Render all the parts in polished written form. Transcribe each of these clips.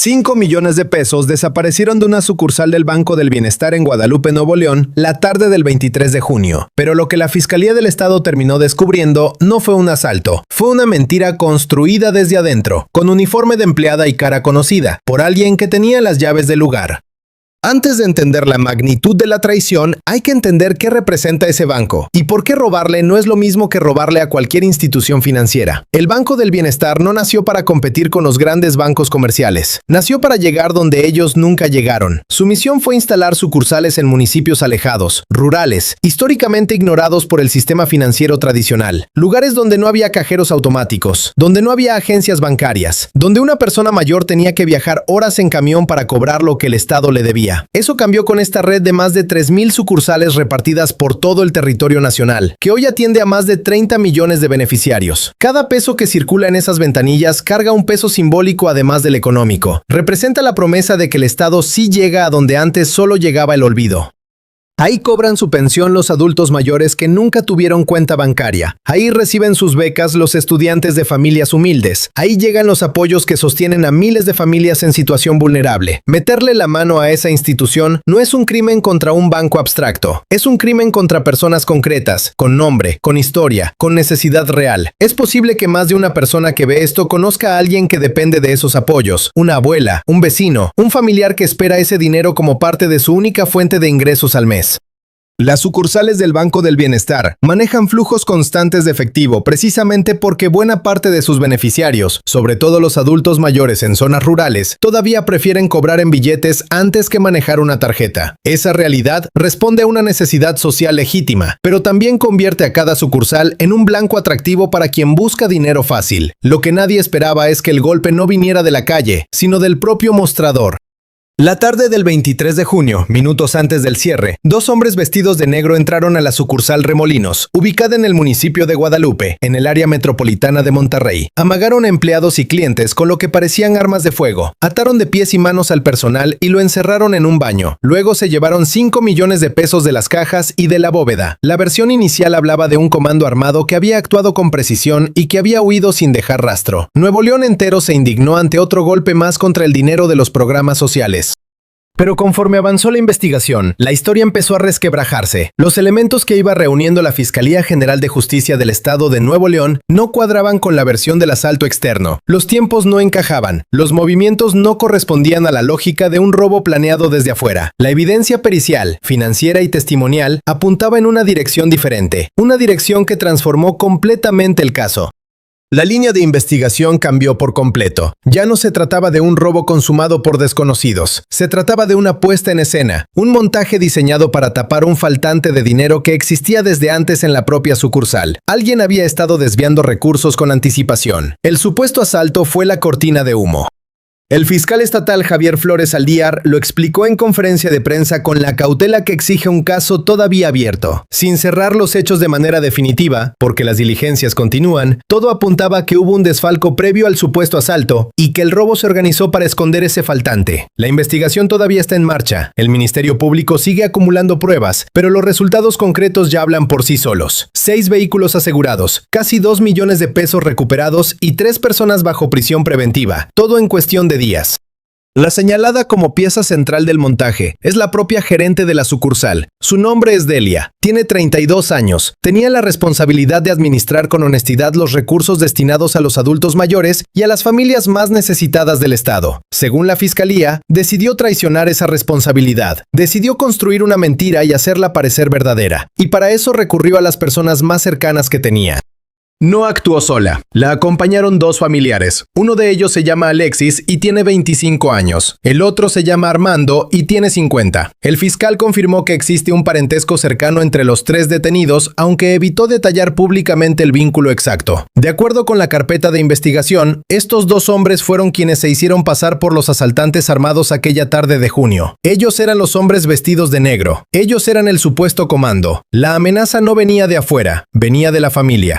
5 millones de pesos desaparecieron de una sucursal del Banco del Bienestar en Guadalupe, Nuevo León, la tarde del 23 de junio. Pero lo que la Fiscalía del Estado terminó descubriendo no fue un asalto, fue una mentira construida desde adentro, con uniforme de empleada y cara conocida, por alguien que tenía las llaves del lugar. Antes de entender la magnitud de la traición, hay que entender qué representa ese banco y por qué robarle no es lo mismo que robarle a cualquier institución financiera. El Banco del Bienestar no nació para competir con los grandes bancos comerciales. Nació para llegar donde ellos nunca llegaron. Su misión fue instalar sucursales en municipios alejados, rurales, históricamente ignorados por el sistema financiero tradicional. Lugares donde no había cajeros automáticos, donde no había agencias bancarias, donde una persona mayor tenía que viajar horas en camión para cobrar lo que el Estado le debía. Eso cambió con esta red de más de 3,000 sucursales repartidas por todo el territorio nacional, que hoy atiende a más de 30 millones de beneficiarios. Cada peso que circula en esas ventanillas carga un peso simbólico además del económico. Representa la promesa de que el Estado sí llega a donde antes solo llegaba el olvido. Ahí cobran su pensión los adultos mayores que nunca tuvieron cuenta bancaria. Ahí reciben sus becas los estudiantes de familias humildes. Ahí llegan los apoyos que sostienen a miles de familias en situación vulnerable. Meterle la mano a esa institución no es un crimen contra un banco abstracto. Es un crimen contra personas concretas, con nombre, con historia, con necesidad real. Es posible que más de una persona que ve esto conozca a alguien que depende de esos apoyos. Una abuela, un vecino, un familiar que espera ese dinero como parte de su única fuente de ingresos al mes. Las sucursales del Banco del Bienestar manejan flujos constantes de efectivo precisamente porque buena parte de sus beneficiarios, sobre todo los adultos mayores en zonas rurales, todavía prefieren cobrar en billetes antes que manejar una tarjeta. Esa realidad responde a una necesidad social legítima, pero también convierte a cada sucursal en un blanco atractivo para quien busca dinero fácil. Lo que nadie esperaba es que el golpe no viniera de la calle, sino del propio mostrador. La tarde del 23 de junio, minutos antes del cierre, 2 hombres vestidos de negro entraron a la sucursal Remolinos, ubicada en el municipio de Guadalupe, en el área metropolitana de Monterrey. Amagaron a empleados y clientes con lo que parecían armas de fuego, ataron de pies y manos al personal y lo encerraron en un baño. Luego se llevaron 5 millones de pesos de las cajas y de la bóveda. La versión inicial hablaba de un comando armado que había actuado con precisión y que había huido sin dejar rastro. Nuevo León entero se indignó ante otro golpe más contra el dinero de los programas sociales. Pero conforme avanzó la investigación, la historia empezó a resquebrajarse. Los elementos que iba reuniendo la Fiscalía General de Justicia del Estado de Nuevo León no cuadraban con la versión del asalto externo. Los tiempos no encajaban. Los movimientos no correspondían a la lógica de un robo planeado desde afuera. La evidencia pericial, financiera y testimonial apuntaba en una dirección diferente. Una dirección que transformó completamente el caso. La línea de investigación cambió por completo. Ya no se trataba de un robo consumado por desconocidos. Se trataba de una puesta en escena, un montaje diseñado para tapar un faltante de dinero que existía desde antes en la propia sucursal. Alguien había estado desviando recursos con anticipación. El supuesto asalto fue la cortina de humo. El fiscal estatal Javier Flores Aldíar lo explicó en conferencia de prensa con la cautela que exige un caso todavía abierto. Sin cerrar los hechos de manera definitiva, porque las diligencias continúan, todo apuntaba a que hubo un desfalco previo al supuesto asalto y que el robo se organizó para esconder ese faltante. La investigación todavía está en marcha. El Ministerio Público sigue acumulando pruebas, pero los resultados concretos ya hablan por sí solos. 6 vehículos asegurados, casi 2 millones de pesos recuperados y 3 personas bajo prisión preventiva. Todo en cuestión de días. La señalada como pieza central del montaje es la propia gerente de la sucursal. Su nombre es Delia. Tiene 32 años. Tenía la responsabilidad de administrar con honestidad los recursos destinados a los adultos mayores y a las familias más necesitadas del Estado. Según la Fiscalía, decidió traicionar esa responsabilidad. Decidió construir una mentira y hacerla parecer verdadera. Y para eso recurrió a las personas más cercanas que tenía. No actuó sola. La acompañaron 2 familiares. Uno de ellos se llama Alexis y tiene 25 años. El otro se llama Armando y tiene 50. El fiscal confirmó que existe un parentesco cercano entre los 3 detenidos, aunque evitó detallar públicamente el vínculo exacto. De acuerdo con la carpeta de investigación, estos 2 hombres fueron quienes se hicieron pasar por los asaltantes armados aquella tarde de junio. Ellos eran los hombres vestidos de negro. Ellos eran el supuesto comando. La amenaza no venía de afuera, venía de la familia.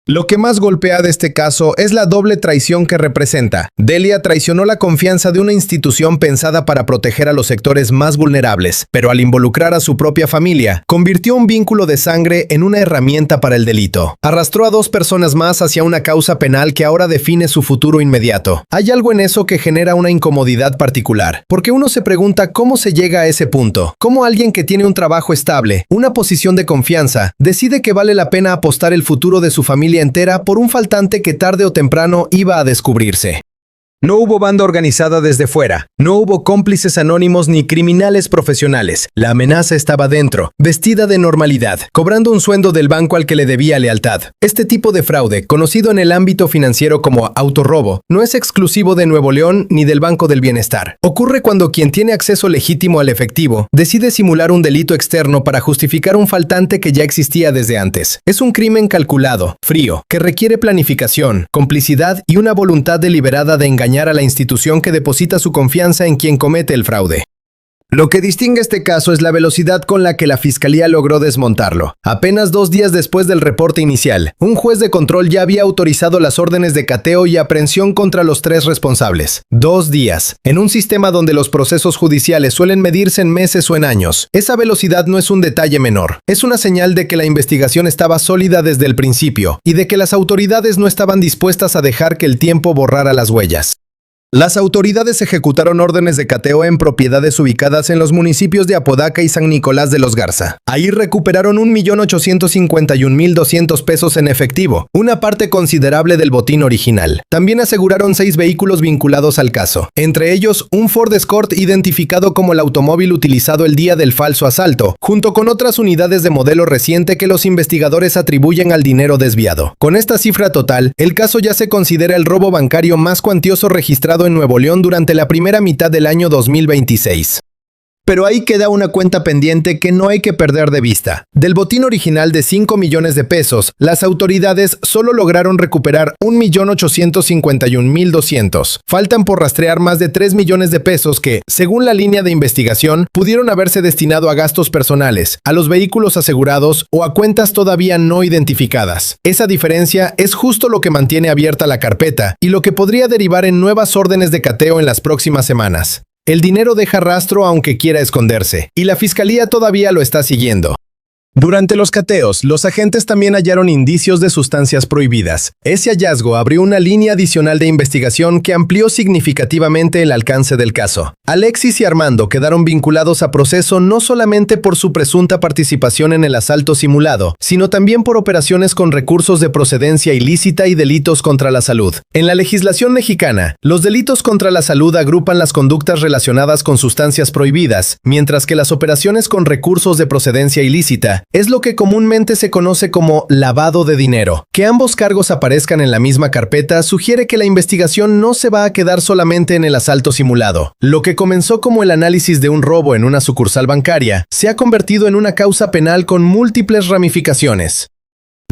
Lo que más golpea de este caso es la doble traición que representa. Delia traicionó la confianza de una institución pensada para proteger a los sectores más vulnerables, pero al involucrar a su propia familia, convirtió un vínculo de sangre en una herramienta para el delito. Arrastró a 2 personas más hacia una causa penal que ahora define su futuro inmediato. Hay algo en eso que genera una incomodidad particular, porque uno se pregunta cómo se llega a ese punto. Cómo alguien que tiene un trabajo estable, una posición de confianza, decide que vale la pena apostar el futuro de su familia entera por un faltante que tarde o temprano iba a descubrirse. No hubo banda organizada desde fuera, no hubo cómplices anónimos ni criminales profesionales. La amenaza estaba dentro, vestida de normalidad, cobrando un sueldo del banco al que le debía lealtad. Este tipo de fraude, conocido en el ámbito financiero como autorrobo, no es exclusivo de Nuevo León ni del Banco del Bienestar. Ocurre cuando quien tiene acceso legítimo al efectivo decide simular un delito externo para justificar un faltante que ya existía desde antes. Es un crimen calculado, frío, que requiere planificación, complicidad y una voluntad deliberada de engañar a la institución que deposita su confianza en quien comete el fraude. Lo que distingue este caso es la velocidad con la que la Fiscalía logró desmontarlo. Apenas 2 días después del reporte inicial, un juez de control ya había autorizado las órdenes de cateo y aprehensión contra los 3 responsables. 2 días. En un sistema donde los procesos judiciales suelen medirse en meses o en años, esa velocidad no es un detalle menor. Es una señal de que la investigación estaba sólida desde el principio y de que las autoridades no estaban dispuestas a dejar que el tiempo borrara las huellas. Las autoridades ejecutaron órdenes de cateo en propiedades ubicadas en los municipios de Apodaca y San Nicolás de los Garza. Ahí recuperaron 1.851.200 pesos en efectivo, una parte considerable del botín original. También aseguraron 6 vehículos vinculados al caso, entre ellos un Ford Escort identificado como el automóvil utilizado el día del falso asalto, junto con otras unidades de modelo reciente que los investigadores atribuyen al dinero desviado. Con esta cifra total, el caso ya se considera el robo bancario más cuantioso registrado en Nuevo León durante la primera mitad del año 2026. Pero ahí queda una cuenta pendiente que no hay que perder de vista. Del botín original de 5 millones de pesos, las autoridades solo lograron recuperar 1.851.200. Faltan por rastrear más de 3 millones de pesos que, según la línea de investigación, pudieron haberse destinado a gastos personales, a los vehículos asegurados o a cuentas todavía no identificadas. Esa diferencia es justo lo que mantiene abierta la carpeta y lo que podría derivar en nuevas órdenes de cateo en las próximas semanas. El dinero deja rastro aunque quiera esconderse, y la Fiscalía todavía lo está siguiendo. Durante los cateos, los agentes también hallaron indicios de sustancias prohibidas. Ese hallazgo abrió una línea adicional de investigación que amplió significativamente el alcance del caso. Alexis y Armando quedaron vinculados a proceso no solamente por su presunta participación en el asalto simulado, sino también por operaciones con recursos de procedencia ilícita y delitos contra la salud. En la legislación mexicana, los delitos contra la salud agrupan las conductas relacionadas con sustancias prohibidas, mientras que las operaciones con recursos de procedencia ilícita es lo que comúnmente se conoce como lavado de dinero. Que ambos cargos aparezcan en la misma carpeta sugiere que la investigación no se va a quedar solamente en el asalto simulado. Lo que comenzó como el análisis de un robo en una sucursal bancaria se ha convertido en una causa penal con múltiples ramificaciones.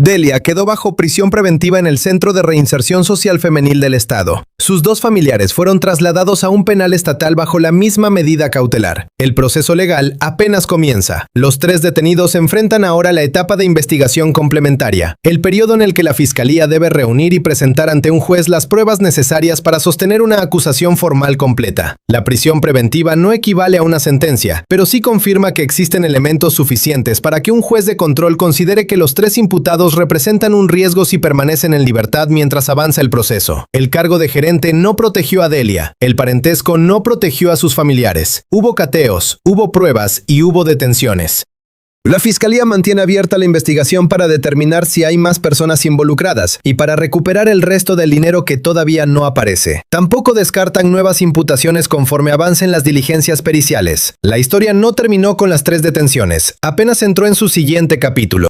Delia quedó bajo prisión preventiva en el Centro de Reinserción Social Femenil del Estado. Sus 2 familiares fueron trasladados a un penal estatal bajo la misma medida cautelar. El proceso legal apenas comienza. Los 3 detenidos enfrentan ahora la etapa de investigación complementaria, el periodo en el que la Fiscalía debe reunir y presentar ante un juez las pruebas necesarias para sostener una acusación formal completa. La prisión preventiva no equivale a una sentencia, pero sí confirma que existen elementos suficientes para que un juez de control considere que los 3 imputados representan un riesgo si permanecen en libertad mientras avanza el proceso. El cargo de gerente no protegió a Delia. El parentesco no protegió a sus familiares. Hubo cateos, hubo pruebas y hubo detenciones. La Fiscalía mantiene abierta la investigación para determinar si hay más personas involucradas y para recuperar el resto del dinero que todavía no aparece. Tampoco descartan nuevas imputaciones conforme avancen las diligencias periciales. La historia no terminó con las 3 detenciones, apenas entró en su siguiente capítulo.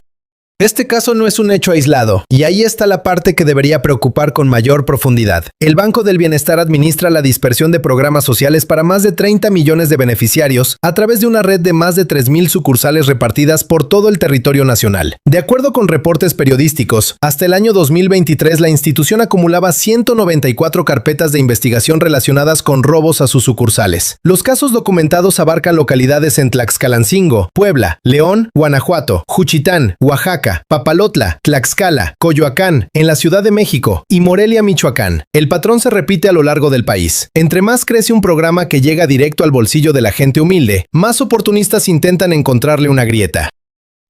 Este caso no es un hecho aislado, y ahí está la parte que debería preocupar con mayor profundidad. El Banco del Bienestar administra la dispersión de programas sociales para más de 30 millones de beneficiarios a través de una red de más de 3.000 sucursales repartidas por todo el territorio nacional. De acuerdo con reportes periodísticos, hasta el año 2023 la institución acumulaba 194 carpetas de investigación relacionadas con robos a sus sucursales. Los casos documentados abarcan localidades en Tlaxcalancingo, Puebla, León, Guanajuato, Juchitán, Oaxaca, Oaxaca, Papalotla, Tlaxcala, Coyoacán, en la Ciudad de México y Morelia, Michoacán. El patrón se repite a lo largo del país. Entre más crece un programa que llega directo al bolsillo de la gente humilde, más oportunistas intentan encontrarle una grieta.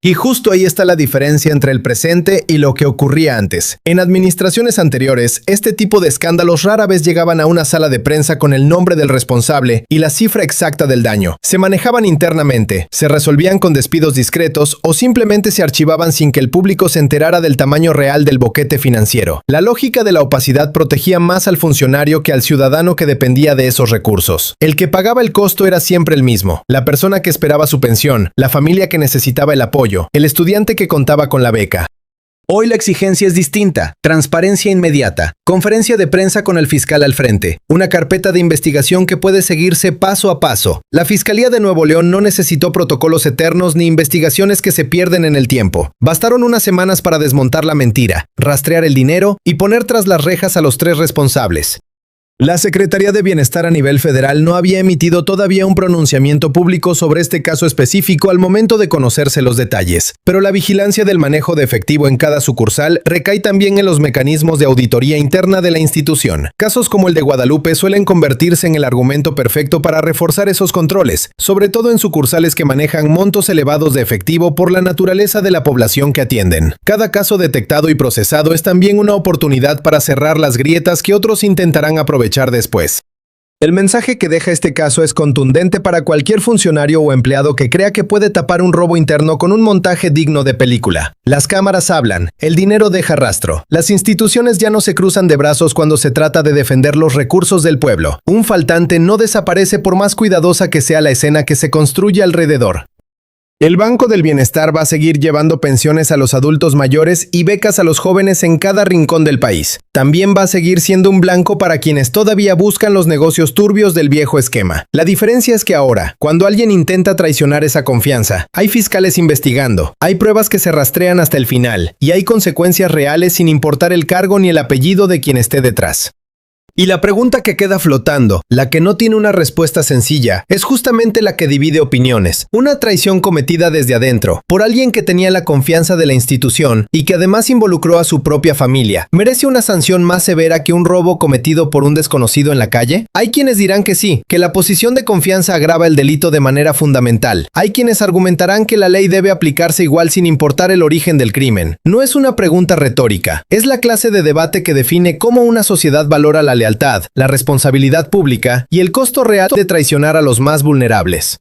Y justo ahí está la diferencia entre el presente y lo que ocurría antes. En administraciones anteriores, este tipo de escándalos rara vez llegaban a una sala de prensa con el nombre del responsable y la cifra exacta del daño. Se manejaban internamente, se resolvían con despidos discretos o simplemente se archivaban sin que el público se enterara del tamaño real del boquete financiero. La lógica de la opacidad protegía más al funcionario que al ciudadano que dependía de esos recursos. El que pagaba el costo era siempre el mismo: la persona que esperaba su pensión, la familia que necesitaba el apoyo, el estudiante que contaba con la beca. Hoy la exigencia es distinta: transparencia inmediata, conferencia de prensa con el fiscal al frente, una carpeta de investigación que puede seguirse paso a paso. La Fiscalía de Nuevo León no necesitó protocolos eternos ni investigaciones que se pierden en el tiempo. Bastaron unas semanas para desmontar la mentira, rastrear el dinero y poner tras las rejas a los 3 responsables. La Secretaría de Bienestar a nivel federal no había emitido todavía un pronunciamiento público sobre este caso específico al momento de conocerse los detalles, pero la vigilancia del manejo de efectivo en cada sucursal recae también en los mecanismos de auditoría interna de la institución. Casos como el de Guadalupe suelen convertirse en el argumento perfecto para reforzar esos controles, sobre todo en sucursales que manejan montos elevados de efectivo por la naturaleza de la población que atienden. Cada caso detectado y procesado es también una oportunidad para cerrar las grietas que otros intentarán aprovechar después. El mensaje que deja este caso es contundente para cualquier funcionario o empleado que crea que puede tapar un robo interno con un montaje digno de película. Las cámaras hablan, el dinero deja rastro. Las instituciones ya no se cruzan de brazos cuando se trata de defender los recursos del pueblo. Un faltante no desaparece por más cuidadosa que sea la escena que se construye alrededor. El Banco del Bienestar va a seguir llevando pensiones a los adultos mayores y becas a los jóvenes en cada rincón del país. También va a seguir siendo un blanco para quienes todavía buscan los negocios turbios del viejo esquema. La diferencia es que ahora, cuando alguien intenta traicionar esa confianza, hay fiscales investigando, hay pruebas que se rastrean hasta el final, y hay consecuencias reales sin importar el cargo ni el apellido de quien esté detrás. Y la pregunta que queda flotando, la que no tiene una respuesta sencilla, es justamente la que divide opiniones. Una traición cometida desde adentro, por alguien que tenía la confianza de la institución y que además involucró a su propia familia, ¿merece una sanción más severa que un robo cometido por un desconocido en la calle? Hay quienes dirán que sí, que la posición de confianza agrava el delito de manera fundamental. Hay quienes argumentarán que la ley debe aplicarse igual sin importar el origen del crimen. No es una pregunta retórica, es la clase de debate que define cómo una sociedad valora la lealtad, la responsabilidad pública y el costo real de traicionar a los más vulnerables.